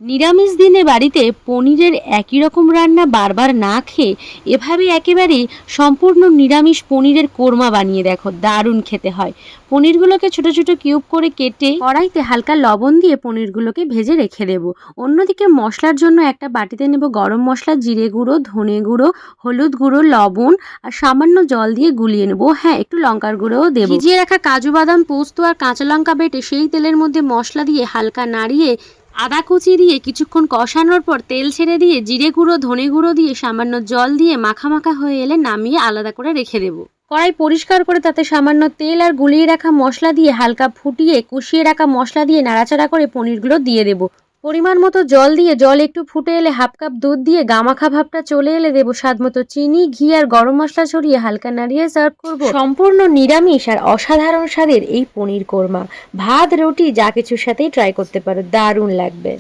নিরামিষ দিনে বাড়িতে পনিরের একই রকম রান্না বারবার না খেয়ে এভাবে একেবারেই সম্পূর্ণ নিরামিষ পনিরের কোরমা বানিয়ে দেখো, দারুণ খেতে হয়। পনিরগুলোকে ছোট ছোট কিউব করে কেটে কড়াইতে হালকা লবণ দিয়ে পনিরগুলোকে ভেজে রেখে দেব। অন্যদিকে মশলার জন্য একটা বাটিতে নেব গরম মশলা, জিরে গুঁড়ো, ধনে গুঁড়ো, হলুদ গুঁড়ো, লবণ আর সামান্য জল দিয়ে গুলিয়ে নেব। হ্যাঁ, একটু লঙ্কার গুঁড়োও দেব। ভিজিয়ে রাখা কাজু বাদাম, পোস্ত আর কাঁচা লঙ্কা বেটে সেই তেলের মধ্যে মশলা দিয়ে হালকা নাড়িয়ে আদা কুচি দিয়ে কিছুক্ষণ কষানোর পর তেল ছেড়ে দিয়ে জিরে গুঁড়ো, ধনে গুঁড়ো দিয়ে সামান্য জল দিয়ে মাখা মাখা হয়ে এলে নামিয়ে আলাদা করে রেখে দেব। কড়াই পরিষ্কার করে তাতে সামান্য তেল আর গুলিয়ে রাখা মশলা দিয়ে হালকা ফুটিয়ে কষিয়ে রাখা মশলা দিয়ে নাড়াচাড়া করে পনিরগুলো দিয়ে দেব। পরিমাণ মতো জল দিয়ে জল একটু ফুটে এলে হাফ কাপ দুধ দিয়ে গামাখা ভাবটা চলে এলে দেবো স্বাদ মতো চিনি, ঘি আর গরম মশলা ছড়িয়ে হালকা নাড়িয়ে সার্ভ করব সম্পূর্ণ নিরামিষ আর অসাধারণ স্বাদের এই পনির কোরমা। ভাত, রুটি যা কিছুর সাথেই ট্রাই করতে পারো, দারুণ লাগবে।